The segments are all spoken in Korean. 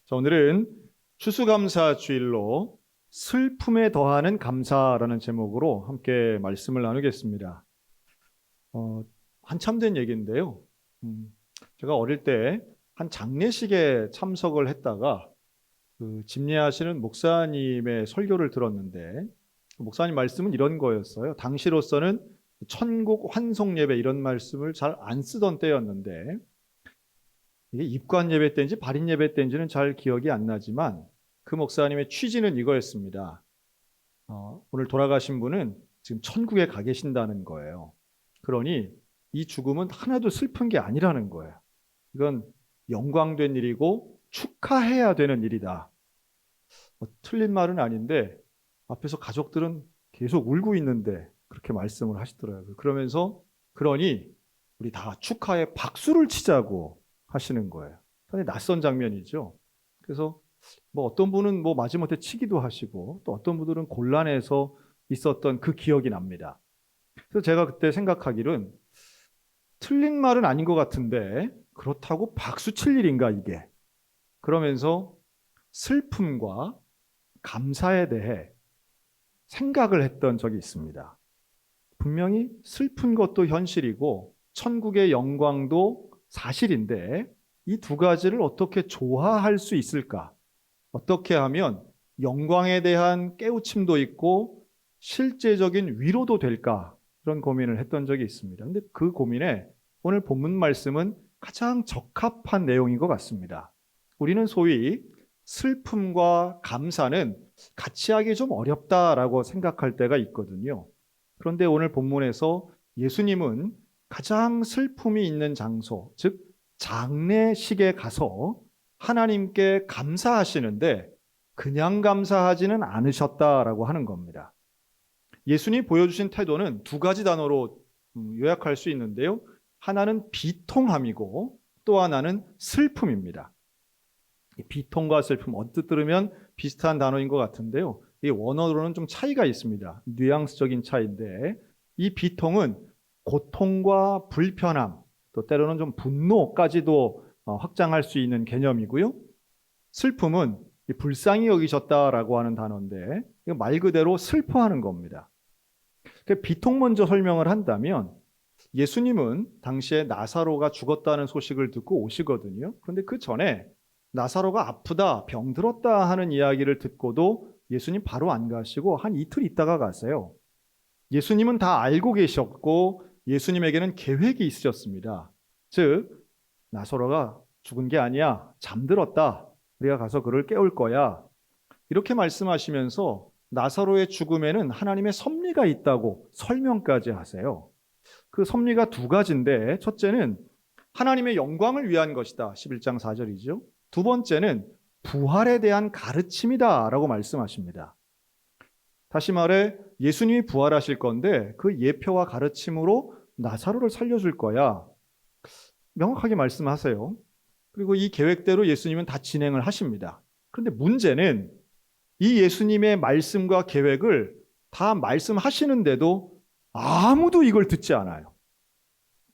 자, 오늘은 추수감사 주일로 슬픔에 더하는 감사라는 제목으로 함께 말씀을 나누겠습니다. 한참 된 얘기인데요. 제가 어릴 때 한 장례식에 참석을 했다가 그 집례하시는 목사님의 설교를 들었는데 목사님 말씀은 이런 거였어요. 당시로서는 천국 환송 예배 이런 말씀을 잘 안 쓰던 때였는데 이게 입관 예배 때인지 발인 예배 때인지는 잘 기억이 안 나지만 그 목사님의 취지는 이거였습니다. 오늘 돌아가신 분은 지금 천국에 가 계신다는 거예요. 그러니 이 죽음은 하나도 슬픈 게 아니라는 거예요. 이건 영광된 일이고 축하해야 되는 일이다. 틀린 말은 아닌데 앞에서 가족들은 계속 울고 있는데 그렇게 말씀을 하시더라고요. 그러면서 그러니 우리 다 축하에 박수를 치자고 하시는 거예요. 상당히 낯선 장면이죠. 그래서 어떤 분은 마지못해 치기도 하시고 또 어떤 분들은 곤란해서 있었던 그 기억이 납니다. 그래서 제가 그때 생각하기는 틀린 말은 아닌 것 같은데 그렇다고 박수 칠 일인가 이게. 그러면서 슬픔과 감사에 대해 생각을 했던 적이 있습니다. 분명히 슬픈 것도 현실이고 천국의 영광도 사실인데 이 두 가지를 어떻게 조화할 수 있을까? 어떻게 하면 영광에 대한 깨우침도 있고 실제적인 위로도 될까? 그런 고민을 했던 적이 있습니다. 근데 그 고민에 오늘 본문 말씀은 가장 적합한 내용인 것 같습니다. 우리는 소위 슬픔과 감사는 같이 하기 좀 어렵다라고 생각할 때가 있거든요. 그런데 오늘 본문에서 예수님은 가장 슬픔이 있는 장소, 즉 장례식에 가서 하나님께 감사하시는데 그냥 감사하지는 않으셨다라고 하는 겁니다. 예수님이 보여주신 태도는 두 가지 단어로 요약할 수 있는데요. 하나는 비통함이고 또 하나는 슬픔입니다. 비통과 슬픔, 언뜻 들으면 비슷한 단어인 것 같은데요. 이 원어로는 좀 차이가 있습니다. 뉘앙스적인 차이인데 이 비통은 고통과 불편함, 또 때로는 좀 분노까지도 확장할 수 있는 개념이고요. 슬픔은 불쌍히 여기셨다라고 하는 단어인데 말 그대로 슬퍼하는 겁니다. 비통 먼저 설명을 한다면 예수님은 당시에 나사로가 죽었다는 소식을 듣고 오시거든요. 그런데 그 전에 나사로가 아프다, 병들었다 하는 이야기를 듣고도 예수님 바로 안 가시고 한 이틀 있다가 가세요. 예수님은 다 알고 계셨고 예수님에게는 계획이 있으셨습니다. 즉 나사로가 죽은 게 아니야, 잠들었다. 우리가 가서 그를 깨울 거야. 이렇게 말씀하시면서 나사로의 죽음에는 하나님의 섭리가 있다고 설명까지 하세요. 그 섭리가 두 가지인데 첫째는 하나님의 영광을 위한 것이다. 11장 4절이죠. 두 번째는 부활에 대한 가르침이다 라고 말씀하십니다. 다시 말해 예수님이 부활하실 건데 그 예표와 가르침으로 나사로를 살려줄 거야. 명확하게 말씀하세요. 그리고 이 계획대로 예수님은 다 진행을 하십니다. 그런데 문제는 이 예수님의 말씀과 계획을 다 말씀하시는데도 아무도 이걸 듣지 않아요.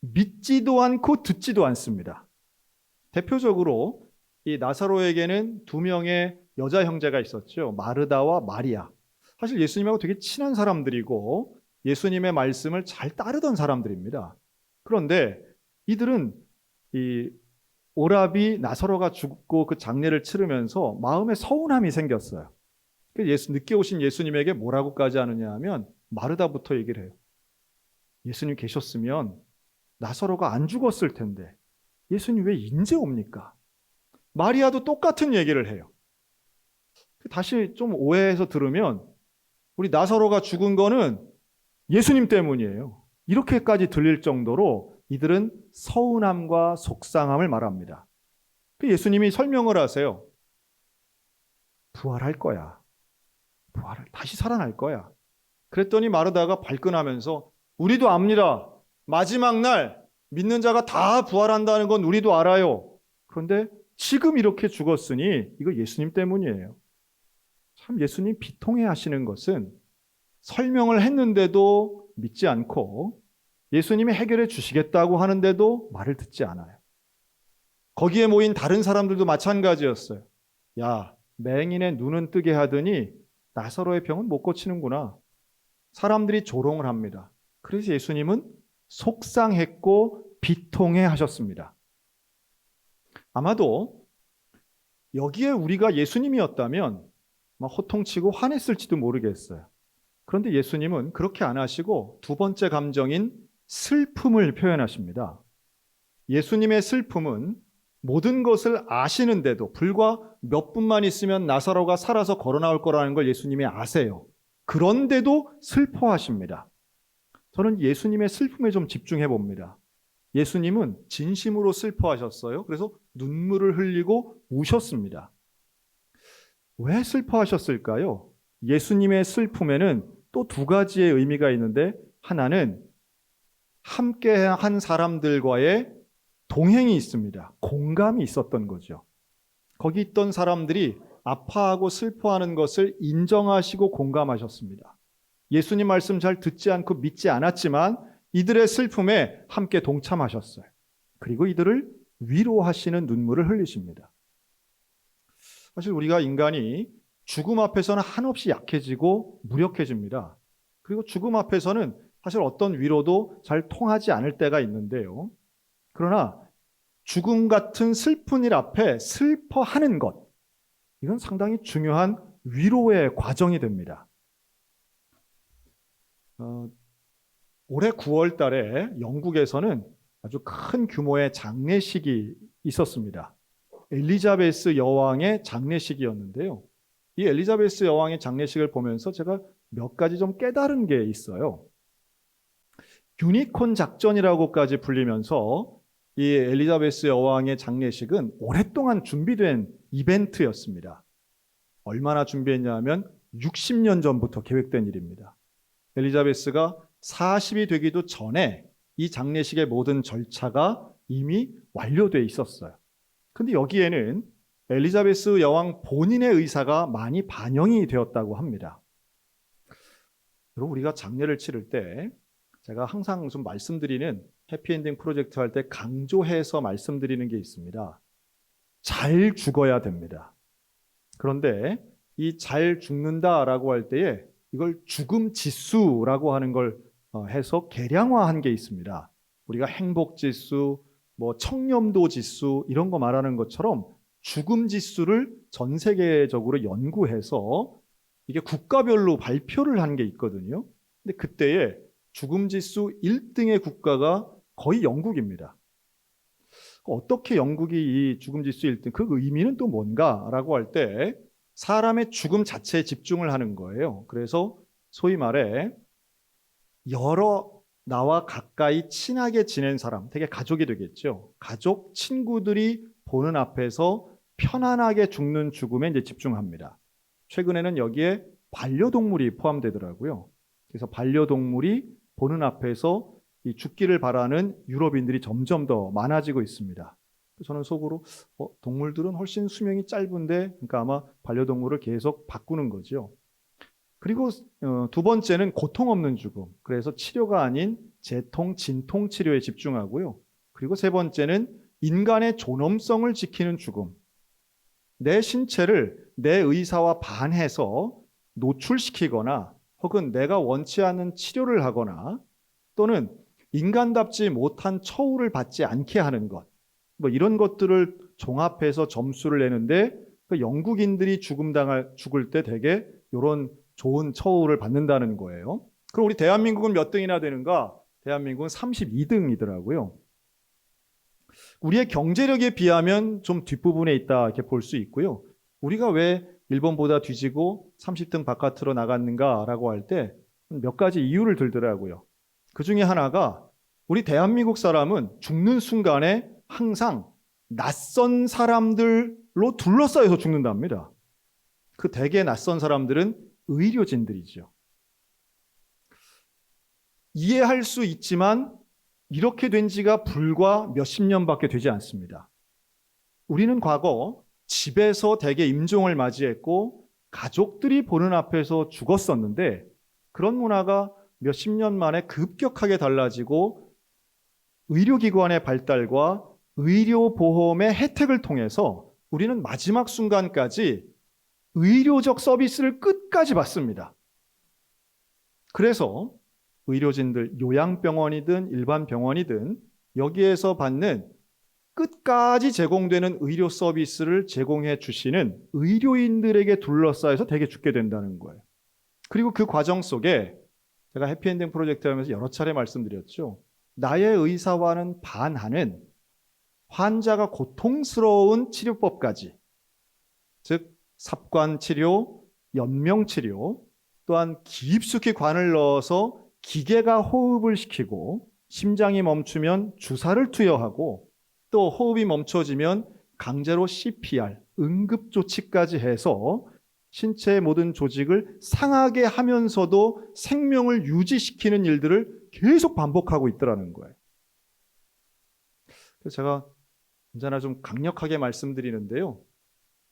믿지도 않고 듣지도 않습니다. 대표적으로 이 나사로에게는 두 명의 여자 형제가 있었죠. 마르다와 마리아. 사실 예수님하고 되게 친한 사람들이고 예수님의 말씀을 잘 따르던 사람들입니다. 그런데 이들은 이 오라비 나사로가 죽고 그 장례를 치르면서 마음에 서운함이 생겼어요. 늦게 오신 예수님에게 뭐라고까지 하느냐 하면 마르다부터 얘기를 해요. 예수님 계셨으면 나사로가 안 죽었을 텐데 예수님 왜 인제 옵니까? 마리아도 똑같은 얘기를 해요. 다시 좀 오해해서 들으면 우리 나사로가 죽은 거는 예수님 때문이에요. 이렇게까지 들릴 정도로 이들은 서운함과 속상함을 말합니다. 예수님이 설명을 하세요. 부활할 거야. 다시 살아날 거야. 그랬더니 마르다가 발끈하면서 우리도 압니다. 마지막 날 믿는 자가 다 부활한다는 건 우리도 알아요. 그런데 지금 이렇게 죽었으니 이거 예수님 때문이에요. 참 예수님 비통해 하시는 것은 설명을 했는데도 믿지 않고 예수님이 해결해 주시겠다고 하는데도 말을 듣지 않아요. 거기에 모인 다른 사람들도 마찬가지였어요. 야, 맹인의 눈은 뜨게 하더니 나사로의 병은 못 고치는구나. 사람들이 조롱을 합니다. 그래서 예수님은 속상했고 비통해 하셨습니다. 아마도 여기에 우리가 예수님이었다면 호통치고 화냈을지도 모르겠어요. 그런데 예수님은 그렇게 안 하시고 두 번째 감정인 슬픔을 표현하십니다. 예수님의 슬픔은 모든 것을 아시는데도 불과 몇 분만 있으면 나사로가 살아서 걸어 나올 거라는 걸 예수님이 아세요. 그런데도 슬퍼하십니다. 저는 예수님의 슬픔에 좀 집중해 봅니다. 예수님은 진심으로 슬퍼하셨어요. 그래서 눈물을 흘리고 우셨습니다. 왜 슬퍼하셨을까요? 예수님의 슬픔에는 또 두 가지의 의미가 있는데, 하나는 함께 한 사람들과의 동행이 있습니다. 공감이 있었던 거죠. 거기 있던 사람들이 아파하고 슬퍼하는 것을 인정하시고 공감하셨습니다. 예수님 말씀 잘 듣지 않고 믿지 않았지만 이들의 슬픔에 함께 동참하셨어요. 그리고 이들을 위로하시는 눈물을 흘리십니다. 사실 우리가 인간이 죽음 앞에서는 한없이 약해지고 무력해집니다. 그리고 죽음 앞에서는 사실 어떤 위로도 잘 통하지 않을 때가 있는데요. 그러나 죽음 같은 슬픈 일 앞에 슬퍼하는 것, 이건 상당히 중요한 위로의 과정이 됩니다. 올해 9월 달에 영국에서는 아주 큰 규모의 장례식이 있었습니다. 엘리자베스 여왕의 장례식이었는데요. 이 엘리자베스 여왕의 장례식을 보면서 제가 몇 가지 좀 깨달은 게 있어요. 유니콘 작전이라고까지 불리면서 이 엘리자베스 여왕의 장례식은 오랫동안 준비된 이벤트였습니다. 얼마나 준비했냐면 60년 전부터 계획된 일입니다. 엘리자베스가 40이 되기도 전에 이 장례식의 모든 절차가 이미 완료되어 있었어요. 근데 여기에는 엘리자베스 여왕 본인의 의사가 많이 반영이 되었다고 합니다. 여러분, 우리가 장례를 치를 때 제가 항상 좀 말씀드리는 해피엔딩 프로젝트 할 때 강조해서 말씀드리는 게 있습니다. 잘 죽어야 됩니다. 그런데 이 잘 죽는다라고 할 때에 이걸 죽음 지수라고 하는 걸 해서 계량화한 게 있습니다. 우리가 행복 지수, 청렴도 지수 이런 거 말하는 것처럼 죽음 지수를 전 세계적으로 연구해서 이게 국가별로 발표를 한 게 있거든요. 근데 그때에 죽음 지수 1등의 국가가 거의 영국입니다. 어떻게 영국이 이 죽음 지수 1등, 그 의미는 또 뭔가라고 할 때 사람의 죽음 자체에 집중을 하는 거예요. 그래서 소위 말해 여러 나와 가까이 친하게 지낸 사람, 되게 가족이 되겠죠. 가족, 친구들이 보는 앞에서 편안하게 죽는 죽음에 이제 집중합니다. 최근에는 여기에 반려동물이 포함되더라고요. 그래서 반려동물이 보는 앞에서 이 죽기를 바라는 유럽인들이 점점 더 많아지고 있습니다. 저는 속으로 동물들은 훨씬 수명이 짧은데, 그러니까 아마 반려동물을 계속 바꾸는 거죠. 그리고 두 번째는 고통 없는 죽음. 그래서 치료가 아닌 재통, 진통 치료에 집중하고요. 그리고 세 번째는 인간의 존엄성을 지키는 죽음. 내 신체를 내 의사와 반해서 노출시키거나 혹은 내가 원치 않는 치료를 하거나 또는 인간답지 못한 처우를 받지 않게 하는 것, 이런 것들을 종합해서 점수를 내는데, 영국인들이 죽을 때 되게 이런 좋은 처우를 받는다는 거예요. 그럼 우리 대한민국은 몇 등이나 되는가? 대한민국은 32등이더라고요. 우리의 경제력에 비하면 좀 뒷부분에 있다 이렇게 볼 수 있고요. 우리가 왜 일본보다 뒤지고 30등 바깥으로 나갔는가라고 할 때 몇 가지 이유를 들더라고요. 그 중에 하나가 우리 대한민국 사람은 죽는 순간에 항상 낯선 사람들로 둘러싸여서 죽는답니다. 그 대개 낯선 사람들은 의료진들이죠. 이해할 수 있지만 이렇게 된 지가 불과 몇십 년밖에 되지 않습니다. 우리는 과거 집에서 대개 임종을 맞이했고 가족들이 보는 앞에서 죽었었는데, 그런 문화가 몇십 년 만에 급격하게 달라지고 의료기관의 발달과 의료보험의 혜택을 통해서 우리는 마지막 순간까지 의료적 서비스를 끝까지 받습니다. 그래서 의료진들, 요양병원이든 일반 병원이든 여기에서 받는 끝까지 제공되는 의료 서비스를 제공해 주시는 의료인들에게 둘러싸여서 대개 죽게 된다는 거예요. 그리고 그 과정 속에 제가 해피엔딩 프로젝트 하면서 여러 차례 말씀드렸죠. 나의 의사와는 반하는 환자가 고통스러운 치료법까지, 즉 삽관치료, 연명치료, 또한 깊숙이 관을 넣어서 기계가 호흡을 시키고 심장이 멈추면 주사를 투여하고 또 호흡이 멈춰지면 강제로 CPR, 응급조치까지 해서 신체의 모든 조직을 상하게 하면서도 생명을 유지시키는 일들을 계속 반복하고 있더라는 거예요. 그래서 제가 언제나 좀 강력하게 말씀드리는데요.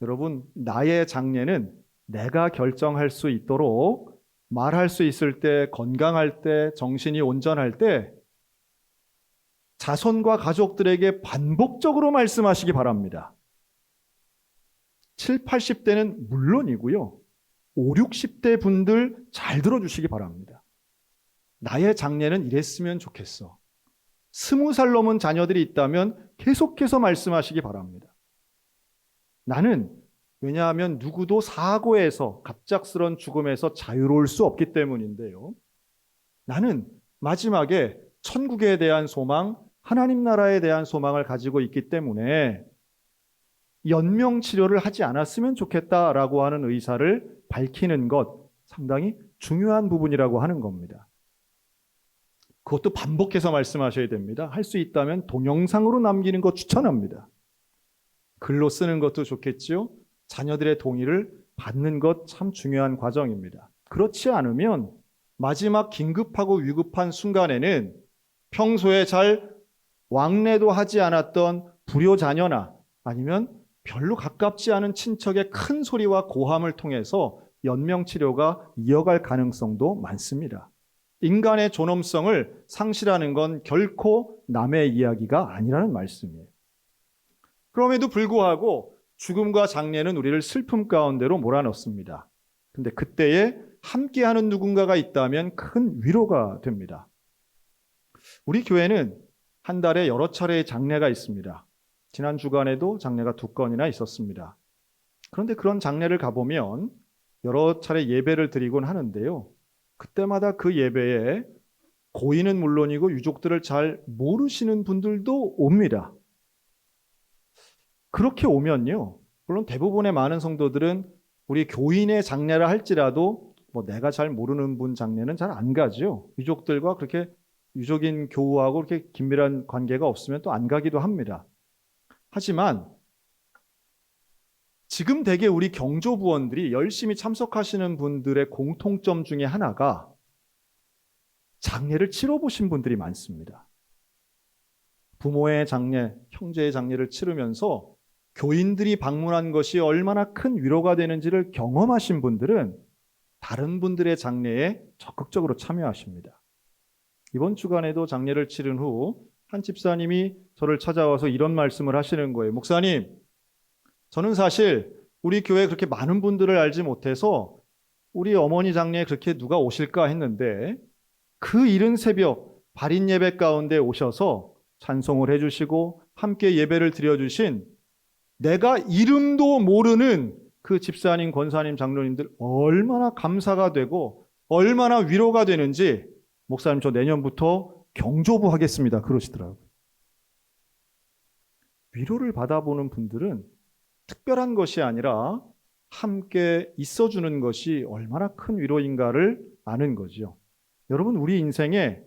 여러분, 나의 장래는 내가 결정할 수 있도록 말할 수 있을 때, 건강할 때, 정신이 온전할 때 자손과 가족들에게 반복적으로 말씀하시기 바랍니다. 7, 80대는 물론이고요. 5, 60대 분들 잘 들어주시기 바랍니다. 나의 장래는 이랬으면 좋겠어. 20살 넘은 자녀들이 있다면 계속해서 말씀하시기 바랍니다. 나는 왜냐하면 누구도 사고에서 갑작스런 죽음에서 자유로울 수 없기 때문인데요. 나는 마지막에 천국에 대한 소망, 하나님 나라에 대한 소망을 가지고 있기 때문에 연명치료를 하지 않았으면 좋겠다라고 하는 의사를 밝히는 것 상당히 중요한 부분이라고 하는 겁니다. 그것도 반복해서 말씀하셔야 됩니다. 할 수 있다면 동영상으로 남기는 것 추천합니다. 글로 쓰는 것도 좋겠지요. 자녀들의 동의를 받는 것 참 중요한 과정입니다. 그렇지 않으면 마지막 긴급하고 위급한 순간에는 평소에 잘 왕래도 하지 않았던 불효자녀나 아니면 별로 가깝지 않은 친척의 큰 소리와 고함을 통해서 연명치료가 이어갈 가능성도 많습니다. 인간의 존엄성을 상실하는 건 결코 남의 이야기가 아니라는 말씀이에요. 그럼에도 불구하고 죽음과 장례는 우리를 슬픔 가운데로 몰아넣습니다. 근데 그때에 함께하는 누군가가 있다면 큰 위로가 됩니다. 우리 교회는 한 달에 여러 차례의 장례가 있습니다. 지난 주간에도 장례가 2건이나 있었습니다. 그런데 그런 장례를 가보면 여러 차례 예배를 드리곤 하는데요. 그때마다 그 예배에 고인은 물론이고 유족들을 잘 모르시는 분들도 옵니다. 그렇게 오면요. 물론 대부분의 많은 성도들은 우리 교인의 장례를 할지라도 내가 잘 모르는 분 장례는 잘 안 가죠. 유족들과 그렇게 유족인 교우하고 그렇게 긴밀한 관계가 없으면 또 안 가기도 합니다. 하지만 지금 대개 우리 경조부원들이 열심히 참석하시는 분들의 공통점 중에 하나가 장례를 치러보신 분들이 많습니다. 부모의 장례, 형제의 장례를 치르면서 교인들이 방문한 것이 얼마나 큰 위로가 되는지를 경험하신 분들은 다른 분들의 장례에 적극적으로 참여하십니다. 이번 주간에도 장례를 치른 후 한 집사님이 저를 찾아와서 이런 말씀을 하시는 거예요. 목사님, 저는 사실 우리 교회에 그렇게 많은 분들을 알지 못해서 우리 어머니 장례에 그렇게 누가 오실까 했는데 그 이른 새벽 발인 예배 가운데 오셔서 찬송을 해주시고 함께 예배를 드려주신 내가 이름도 모르는 그 집사님, 권사님, 장로님들 얼마나 감사가 되고 얼마나 위로가 되는지 목사님 저 내년부터 경조부 하겠습니다. 그러시더라고요. 위로를 받아보는 분들은 특별한 것이 아니라 함께 있어주는 것이 얼마나 큰 위로인가를 아는 거죠. 여러분, 우리 인생에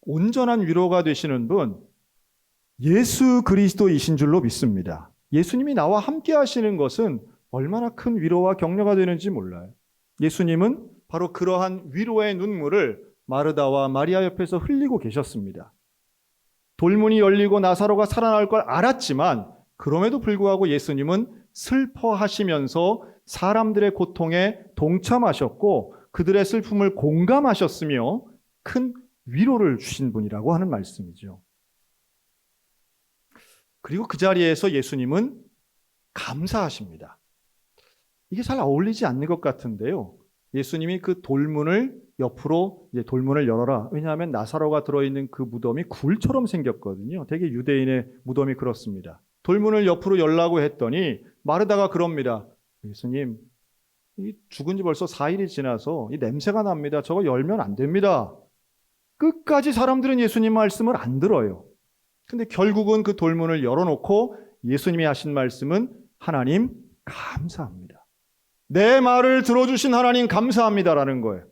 온전한 위로가 되시는 분 예수 그리스도이신 줄로 믿습니다. 예수님이 나와 함께 하시는 것은 얼마나 큰 위로와 격려가 되는지 몰라요. 예수님은 바로 그러한 위로의 눈물을 마르다와 마리아 옆에서 흘리고 계셨습니다. 돌문이 열리고 나사로가 살아날 걸 알았지만 그럼에도 불구하고 예수님은 슬퍼하시면서 사람들의 고통에 동참하셨고 그들의 슬픔을 공감하셨으며 큰 위로를 주신 분이라고 하는 말씀이죠. 그리고 그 자리에서 예수님은 감사하십니다. 이게 잘 어울리지 않는 것 같은데요. 예수님이 그 돌문을 옆으로 이제 돌문을 열어라. 왜냐하면 나사로가 들어있는 그 무덤이 굴처럼 생겼거든요. 되게 유대인의 무덤이 그렇습니다. 돌문을 옆으로 열라고 했더니 마르다가 그럽니다. 예수님, 이 죽은 지 벌써 4일이 지나서 이 냄새가 납니다. 저거 열면 안 됩니다. 끝까지 사람들은 예수님 말씀을 안 들어요. 근데 결국은 그 돌문을 열어놓고 예수님이 하신 말씀은 하나님 감사합니다. 내 말을 들어주신 하나님 감사합니다라는 거예요.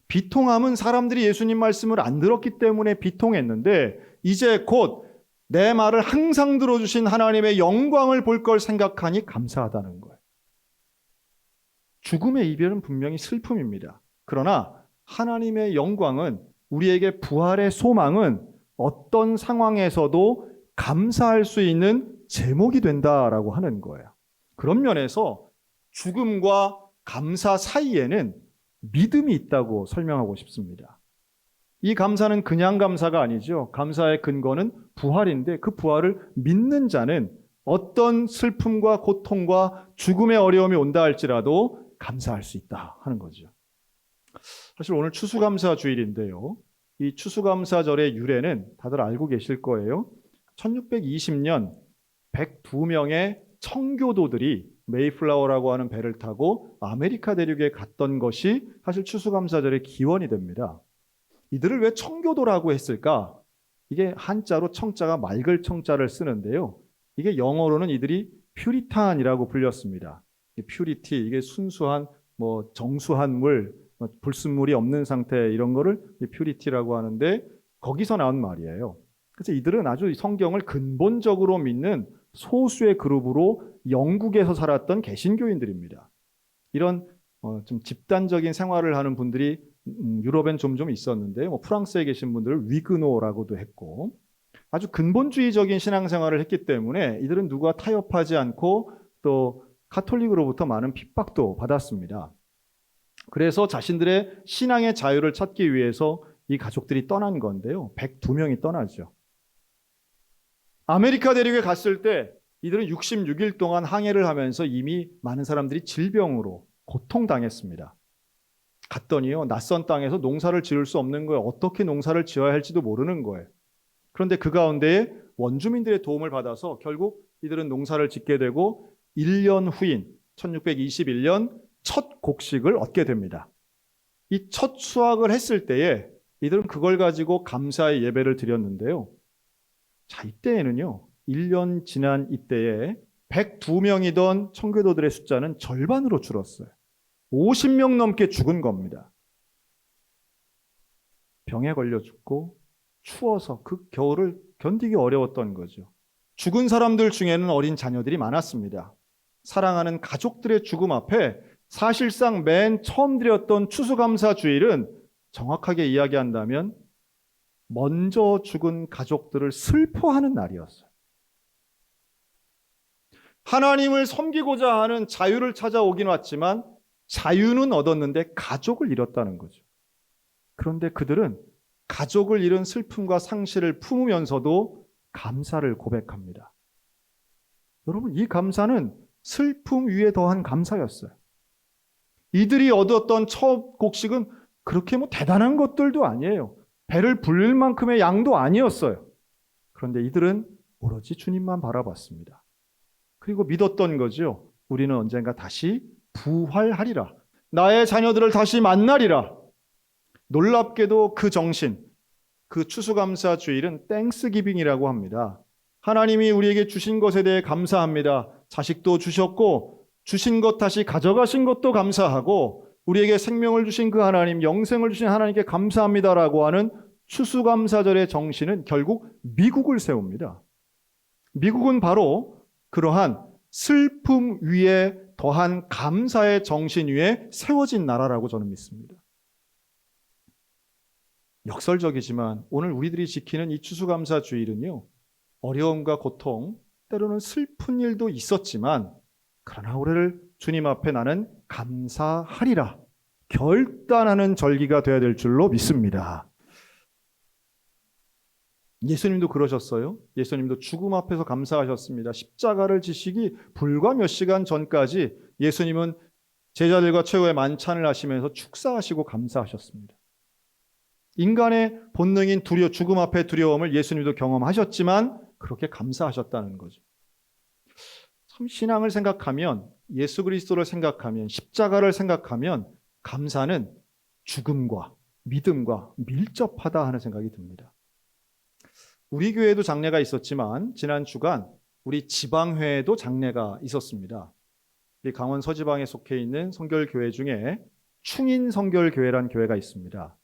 비통함은 사람들이 예수님 말씀을 안 들었기 때문에 비통했는데 이제 곧 내 말을 항상 들어주신 하나님의 영광을 볼 걸 생각하니 감사하다는 거예요. 죽음의 이별은 분명히 슬픔입니다. 그러나 하나님의 영광은 우리에게 부활의 소망은 어떤 상황에서도 감사할 수 있는 제목이 된다라고 하는 거예요. 그런 면에서 죽음과 감사 사이에는 믿음이 있다고 설명하고 싶습니다. 이 감사는 그냥 감사가 아니죠. 감사의 근거는 부활인데 그 부활을 믿는 자는 어떤 슬픔과 고통과 죽음의 어려움이 온다 할지라도 감사할 수 있다 하는 거죠. 사실 오늘 추수감사 주일인데요. 이 추수감사절의 유래는 다들 알고 계실 거예요. 1620년 102명의 청교도들이 메이플라워라고 하는 배를 타고 아메리카 대륙에 갔던 것이 사실 추수감사절의 기원이 됩니다. 이들을 왜 청교도라고 했을까? 이게 한자로 청자가 맑을 청자를 쓰는데요. 이게 영어로는 이들이 퓨리탄이라고 불렸습니다. 퓨리티, 이게 순수한 정수한 물, 불순물이 없는 상태 이런 거를 퓨리티라고 하는데 거기서 나온 말이에요. 그래서 이들은 아주 성경을 근본적으로 믿는 소수의 그룹으로 영국에서 살았던 개신교인들입니다. 이런 좀 집단적인 생활을 하는 분들이 유럽엔 좀 있었는데 프랑스에 계신 분들을 위그노라고도 했고 아주 근본주의적인 신앙생활을 했기 때문에 이들은 누구와 타협하지 않고 또 카톨릭으로부터 많은 핍박도 받았습니다. 그래서 자신들의 신앙의 자유를 찾기 위해서 이 가족들이 떠난 건데요. 102명이 떠나죠. 아메리카 대륙에 갔을 때 이들은 66일 동안 항해를 하면서 이미 많은 사람들이 질병으로 고통당했습니다. 갔더니요, 낯선 땅에서 농사를 지을 수 없는 거예요. 어떻게 농사를 지어야 할지도 모르는 거예요. 그런데 그 가운데에 원주민들의 도움을 받아서 결국 이들은 농사를 짓게 되고 1년 후인 1621년 첫 곡식을 얻게 됩니다. 이 첫 수확을 했을 때에 이들은 그걸 가지고 감사의 예배를 드렸는데요. 자, 이때에는요, 1년 지난 이때에 102명이던 청교도들의 숫자는 절반으로 줄었어요. 50명 넘게 죽은 겁니다. 병에 걸려 죽고 추워서 그 겨울을 견디기 어려웠던 거죠. 죽은 사람들 중에는 어린 자녀들이 많았습니다. 사랑하는 가족들의 죽음 앞에 사실상 맨 처음 드렸던 추수감사 주일은 정확하게 이야기한다면 먼저 죽은 가족들을 슬퍼하는 날이었어요. 하나님을 섬기고자 하는 자유를 찾아오긴 왔지만 자유는 얻었는데 가족을 잃었다는 거죠. 그런데 그들은 가족을 잃은 슬픔과 상실을 품으면서도 감사를 고백합니다. 여러분, 이 감사는 슬픔 위에 더한 감사였어요. 이들이 얻었던 첫 곡식은 그렇게 대단한 것들도 아니에요. 배를 불릴 만큼의 양도 아니었어요. 그런데 이들은 오로지 주님만 바라봤습니다. 그리고 믿었던 거죠. 우리는 언젠가 다시 부활하리라. 나의 자녀들을 다시 만나리라. 놀랍게도 그 정신, 그 추수감사 주일은 땡스기빙이라고 합니다. 하나님이 우리에게 주신 것에 대해 감사합니다. 자식도 주셨고 주신 것 다시 가져가신 것도 감사하고 우리에게 생명을 주신 그 하나님, 영생을 주신 하나님께 감사합니다라고 하는 추수감사절의 정신은 결국 미국을 세웁니다. 미국은 바로 그러한 슬픔 위에 더한 감사의 정신 위에 세워진 나라라고 저는 믿습니다. 역설적이지만 오늘 우리들이 지키는 이 추수감사 주일은요, 어려움과 고통, 때로는 슬픈 일도 있었지만 그러나 올해를 주님 앞에 나는 감사하리라 결단하는 절기가 되어야 될 줄로 믿습니다. 예수님도 그러셨어요. 예수님도 죽음 앞에서 감사하셨습니다. 십자가를 지시기 불과 몇 시간 전까지 예수님은 제자들과 최후의 만찬을 하시면서 축사하시고 감사하셨습니다. 인간의 본능인 죽음 앞의 두려움을 예수님도 경험하셨지만 그렇게 감사하셨다는 거죠. 참 신앙을 생각하면, 예수 그리스도를 생각하면, 십자가를 생각하면 감사는 죽음과 믿음과 밀접하다 하는 생각이 듭니다. 우리 교회에도 장례가 있었지만 지난 주간 우리 지방회에도 장례가 있었습니다. 우리 강원 서지방에 속해 있는 성결교회 중에 충인성결교회라는 교회가 있습니다.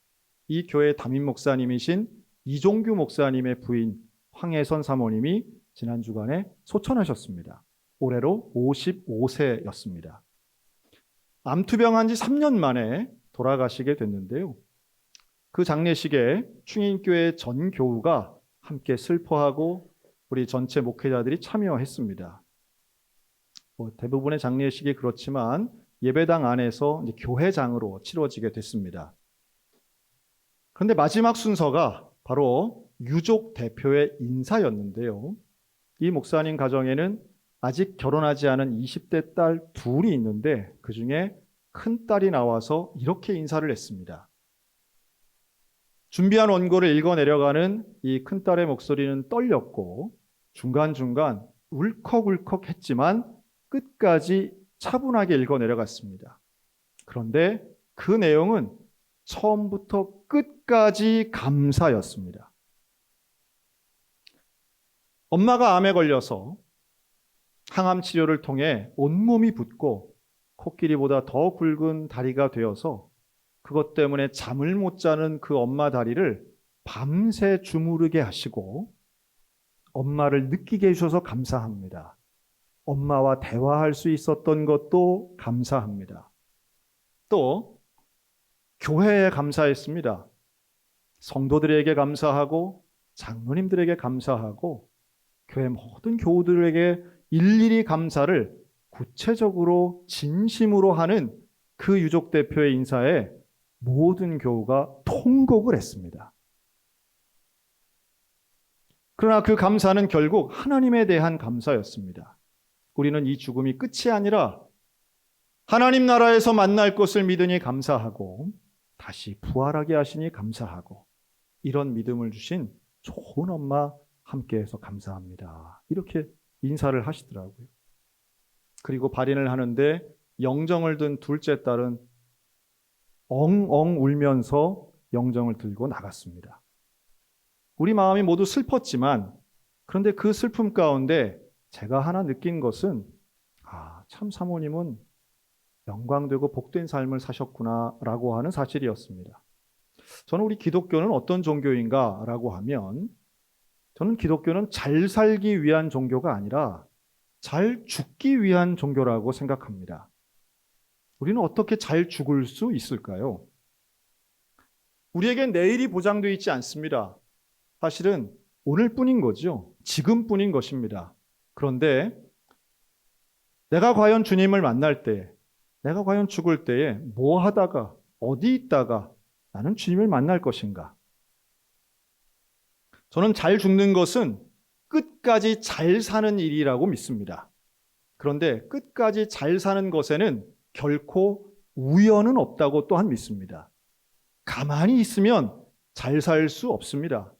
이 교회 담임 목사님이신 이종규 목사님의 부인 황혜선 사모님이 지난 주간에 소천하셨습니다. 올해로 55세였습니다. 암투병한 지 3년 만에 돌아가시게 됐는데요. 그 장례식에 충인교회 전 교우가 함께 슬퍼하고 우리 전체 목회자들이 참여했습니다. 대부분의 장례식이 그렇지만 예배당 안에서 이제 교회장으로 치러지게 됐습니다. 그런데 마지막 순서가 바로 유족 대표의 인사였는데요. 이 목사님 가정에는 아직 결혼하지 않은 20대 딸 둘이 있는데 그 중에 큰 딸이 나와서 이렇게 인사를 했습니다. 준비한 원고를 읽어내려가는 이 큰딸의 목소리는 떨렸고 중간중간 울컥울컥 했지만 끝까지 차분하게 읽어내려갔습니다. 그런데 그 내용은 처음부터 끝까지 감사였습니다. 엄마가 암에 걸려서 항암 치료를 통해 온몸이 붓고 코끼리보다 더 굵은 다리가 되어서 그것 때문에 잠을 못 자는 그 엄마 다리를 밤새 주무르게 하시고 엄마를 느끼게 해주셔서 감사합니다. 엄마와 대화할 수 있었던 것도 감사합니다. 또 교회에 감사했습니다. 성도들에게 감사하고 장로님들에게 감사하고 교회 모든 교우들에게 일일이 감사를 구체적으로 진심으로 하는 그 유족 대표의 인사에 모든 교우가 통곡을 했습니다. 그러나 그 감사는 결국 하나님에 대한 감사였습니다. 우리는 이 죽음이 끝이 아니라 하나님 나라에서 만날 것을 믿으니 감사하고 다시 부활하게 하시니 감사하고 이런 믿음을 주신 좋은 엄마 함께해서 감사합니다. 이렇게 인사를 하시더라고요. 그리고 발인을 하는데 영정을 든 둘째 딸은 엉엉 울면서 영정을 들고 나갔습니다. 우리 마음이 모두 슬펐지만 그런데 그 슬픔 가운데 제가 하나 느낀 것은 참 사모님은 영광되고 복된 삶을 사셨구나 라고 하는 사실이었습니다. 저는 우리 기독교는 어떤 종교인가 라고 하면 저는 기독교는 잘 살기 위한 종교가 아니라 잘 죽기 위한 종교라고 생각합니다. 우리는 어떻게 잘 죽을 수 있을까요? 우리에겐 내일이 보장되어 있지 않습니다. 사실은 오늘뿐인 거죠. 지금뿐인 것입니다. 그런데 내가 과연 주님을 만날 때, 내가 과연 죽을 때에 뭐 하다가 어디 있다가 나는 주님을 만날 것인가? 저는 잘 죽는 것은 끝까지 잘 사는 일이라고 믿습니다. 그런데 끝까지 잘 사는 것에는 결코 우연은 없다고 또한 믿습니다. 가만히 있으면 잘 살 수 없습니다.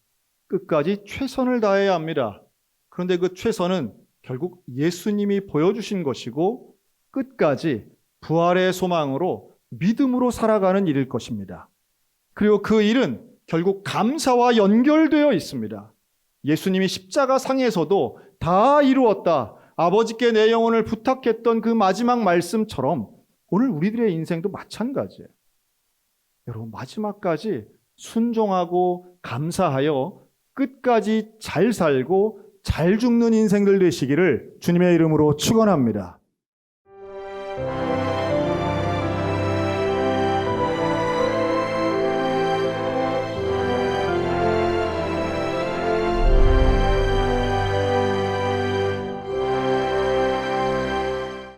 끝까지 최선을 다해야 합니다. 그런데 그 최선은 결국 예수님이 보여주신 것이고 끝까지 부활의 소망으로 믿음으로 살아가는 일일 것입니다. 그리고 그 일은 결국 감사와 연결되어 있습니다. 예수님이 십자가 상에서도 다 이루었다. 아버지께 내 영혼을 부탁했던 그 마지막 말씀처럼 오늘 우리들의 인생도 마찬가지예요. 여러분 마지막까지 순종하고 감사하여 끝까지 잘 살고 잘 죽는 인생들 되시기를 주님의 이름으로 축원합니다.